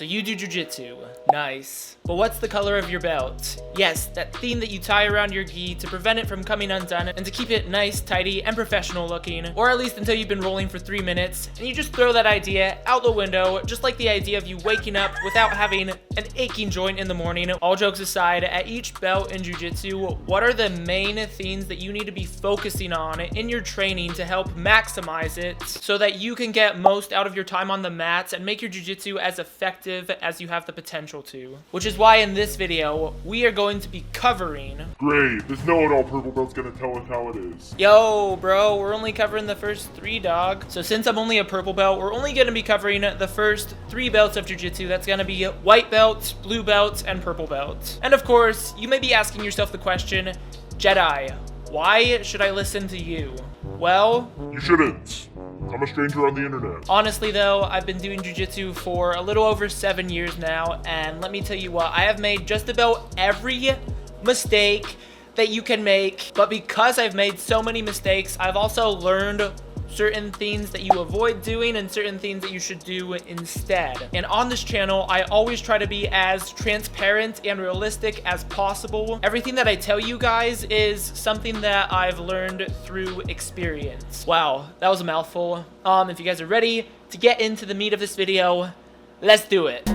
So you do jujitsu. Nice. But what's the color of your belt? Yes, that thing that you tie around your gi to prevent it from coming undone and to keep it nice, tidy, and professional looking. Or at least until you've been rolling for 3 minutes, and you just throw that idea out the window, just like the idea of you waking up without having an aching joint in the morning. All jokes aside, at each belt in jiu-jitsu, what are the main things that you need to be focusing on in your training to help maximize it so that you can get most out of your time on the mats and make your jiu-jitsu as effective as you have the potential to? Which is why in this video, we are going to be covering... Great, this know-it-all purple belt's gonna tell us how it is. Yo, bro, we're only covering the first 3, dog. So since I'm only a purple belt, we're only gonna be covering the first 3 belts of jiu-jitsu. That's gonna be white belt, blue belt, and purple belt. And of course, you may be asking yourself the question, Jedi, why should I listen to you? Well... You shouldn't. I'm a stranger on the internet. Honestly though, I've been doing jiu-jitsu for a little over 7 years now, and let me tell you what, I have made just about every mistake that you can make, but because I've made so many mistakes, I've also learned certain things that you avoid doing and certain things that you should do instead. And on this channel, I always try to be as transparent and realistic as possible. Everything that I tell you guys is something that I've learned through experience. Wow, that was a mouthful. If you guys are ready to get into the meat of this video, let's do it.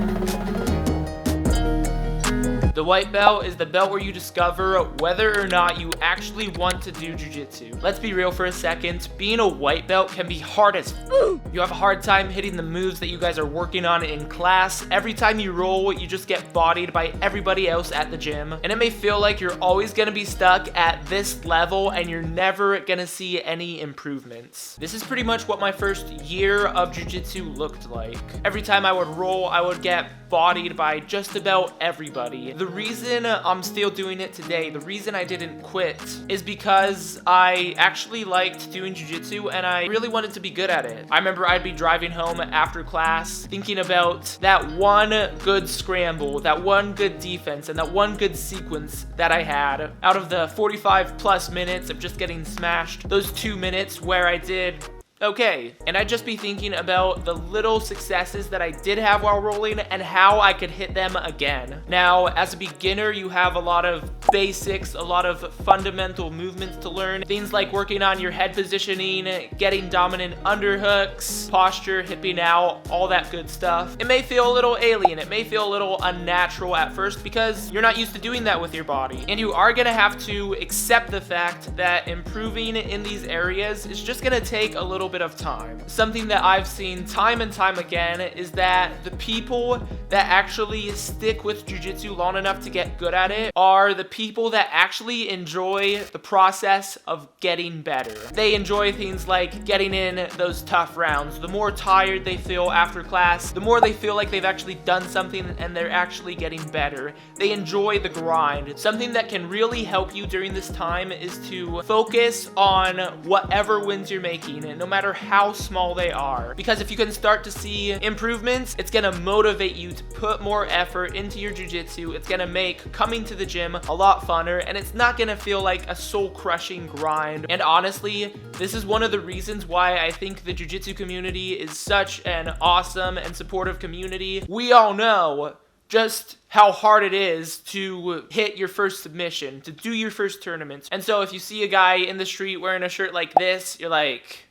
The white belt is the belt where you discover whether or not you actually want to do jiu-jitsu. Let's be real for a second. Being a white belt can be hard as You have a hard time hitting the moves that you guys are working on in class. Every time you roll, you just get bodied by everybody else at the gym. And it may feel like you're always gonna be stuck at this level and you're never gonna see any improvements. This is pretty much what my first year of jiu-jitsu looked like. Every time I would roll, I would get bodied by just about everybody. The reason I'm still doing it today, the reason I didn't quit, is because I actually liked doing jiu-jitsu and I really wanted to be good at it. I remember I'd be driving home after class thinking about that one good scramble, that one good defense, and that one good sequence that I had. Out of the 45 plus minutes of just getting smashed, those 2 minutes where I did okay, and I'd just be thinking about the little successes that I did have while rolling and how I could hit them again. Now, as a beginner, you have a lot of basics, a lot of fundamental movements to learn. Things like working on your head positioning, getting dominant underhooks, posture, hipping out, all that good stuff. It may feel a little alien, it may feel a little unnatural at first because you're not used to doing that with your body. And you are gonna have to accept the fact that improving in these areas is just gonna take a little bit of time. Something that I've seen time and time again is that the people that actually stick with jiu-jitsu long enough to get good at it are the people that actually enjoy the process of getting better. They enjoy things like getting in those tough rounds. The more tired they feel after class, the more they feel like they've actually done something and they're actually getting better. They enjoy the grind. Something that can really help you during this time is to focus on whatever wins you're making, and no matter how small they are. Because if you can start to see improvements, it's gonna motivate you to put more effort into your jiu-jitsu. It's gonna make coming to the gym a lot funner, and it's not gonna feel like a soul-crushing grind. And honestly, this is one of the reasons why I think the jiu-jitsu community is such an awesome and supportive community. We all know just how hard it is to hit your first submission, to do your first tournaments. And so if you see a guy in the street wearing a shirt like this, you're like,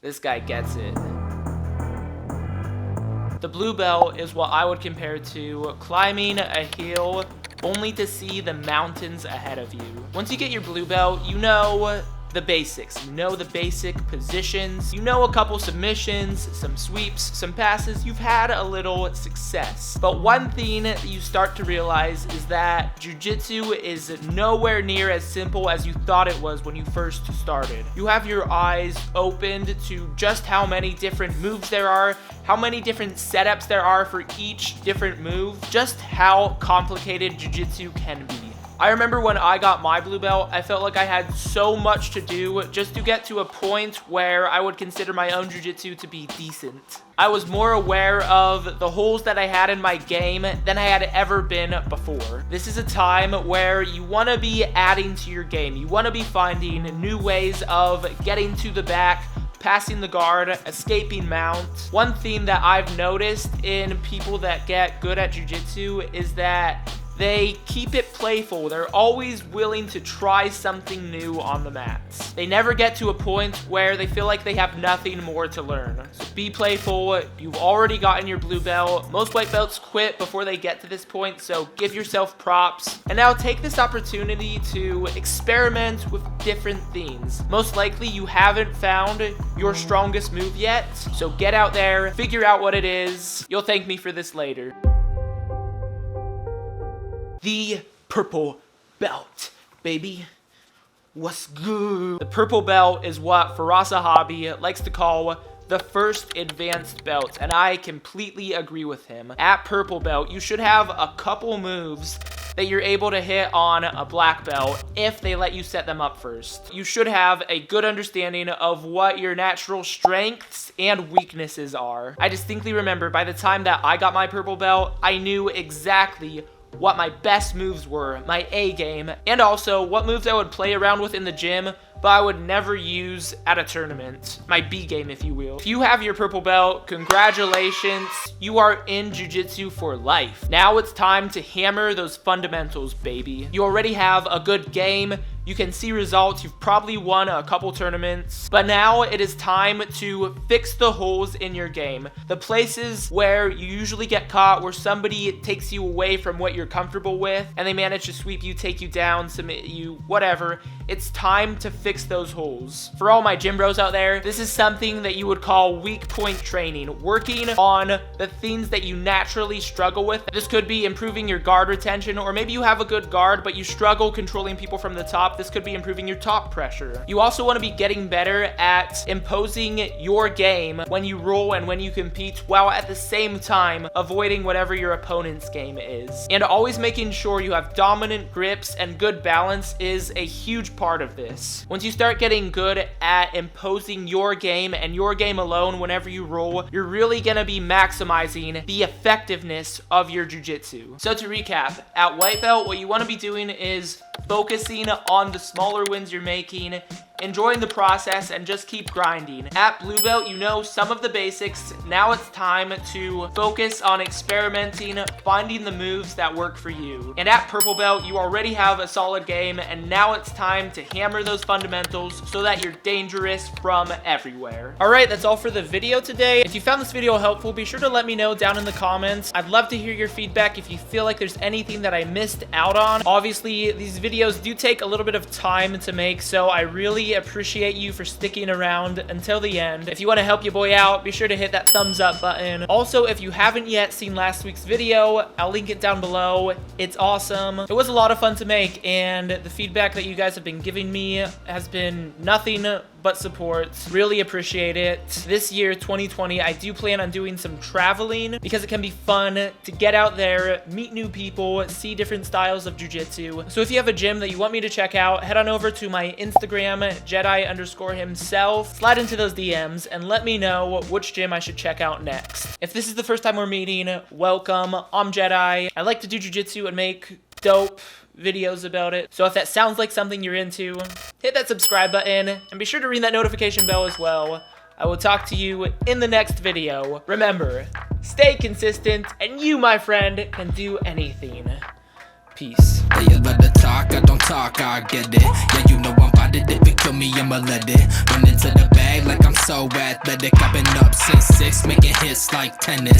this guy gets it. The blue belt is what I would compare to climbing a hill only to see the mountains ahead of you. Once you get your blue belt, you know the basics. You know the basic positions. You know a couple submissions, some sweeps, some passes. You've had a little success. But one thing that you start to realize is that jiu-jitsu is nowhere near as simple as you thought it was when you first started. You have your eyes opened to just how many different moves there are, how many different setups there are for each different move, just how complicated jiu-jitsu can be. I remember when I got my blue belt, I felt like I had so much to do just to get to a point where I would consider my own jiu-jitsu to be decent. I was more aware of the holes that I had in my game than I had ever been before. This is a time where you want to be adding to your game. You want to be finding new ways of getting to the back, passing the guard, escaping mount. One theme that I've noticed in people that get good at jiu-jitsu is that they keep it playful. They're always willing to try something new on the mats. They never get to a point where they feel like they have nothing more to learn. So be playful. You've already gotten your blue belt. Most white belts quit before they get to this point, so give yourself props. And now take this opportunity to experiment with different themes. Most likely you haven't found your strongest move yet, so get out there, figure out what it is. You'll thank me for this later. The purple belt, baby. What's good? The purple belt is what Farasa Hobby likes to call the first advanced belt, and I completely agree with him. At purple belt, you should have a couple moves that you're able to hit on a black belt if they let you set them up first. You should have a good understanding of what your natural strengths and weaknesses are. I distinctly remember by the time that I got my purple belt, I knew exactly what my best moves were, my A game, and also what moves I would play around with in the gym, but I would never use at a tournament. My B game, if you will. If you have your purple belt, congratulations. You are in jiu-jitsu for life. Now it's time to hammer those fundamentals, baby. You already have a good game. You can see results. You've probably won a couple tournaments, but now it is time to fix the holes in your game. The places where you usually get caught, where somebody takes you away from what you're comfortable with, and they manage to sweep you, take you down, submit you, whatever. It's time to fix those holes. For all my gym bros out there, this is something that you would call weak point training, working on the things that you naturally struggle with. This could be improving your guard retention, or maybe you have a good guard, but you struggle controlling people from the top. This could be improving your top pressure. You also want to be getting better at imposing your game when you roll and when you compete, while at the same time avoiding whatever your opponent's game is. And always making sure you have dominant grips and good balance is a huge part of this. Once you start getting good at imposing your game and your game alone whenever you roll, you're really gonna be maximizing the effectiveness of your jiu-jitsu. So to recap, at white belt, what you want to be doing is focusing on the smaller wins you're making, enjoying the process, and just keep grinding. At blue belt, you know some of the basics. Now it's time to focus on experimenting, finding the moves that work for you. And at purple belt, you already have a solid game, and now it's time to hammer those fundamentals so that you're dangerous from everywhere. All right, that's all for the video today. If you found this video helpful, be sure to let me know down in the comments. I'd love to hear your feedback if you feel like there's anything that I missed out on. Obviously, these videos do take a little bit of time to make, so I really appreciate you for sticking around until the end. If you want to help your boy out, be sure to hit that thumbs up button. Also, if you haven't yet seen last week's video, I'll link it down below. It's awesome. It was a lot of fun to make, and the feedback that you guys have been giving me has been nothing but support. Really appreciate it. This year, 2020, I do plan on doing some traveling because it can be fun to get out there, meet new people, see different styles of jiu-jitsu. So if you have a gym that you want me to check out, head on over to my Instagram, Jedi_himself. Slide into those DMs and let me know which gym I should check out next. If this is the first time we're meeting, welcome. I'm Jedi. I like to do jiu-jitsu and make dope videos about it. So if that sounds like something you're into, hit that subscribe button and be sure to ring that notification bell as well. I will talk to you in the next video. Remember, stay consistent, and you, my friend, can do anything. Peace. You better talk, I don't talk, I get it. Yeah, you know I'm about it. If it kill me, I'ma let it. Run into the bag like I'm so athletic. I've been up since 6, making hits like tennis.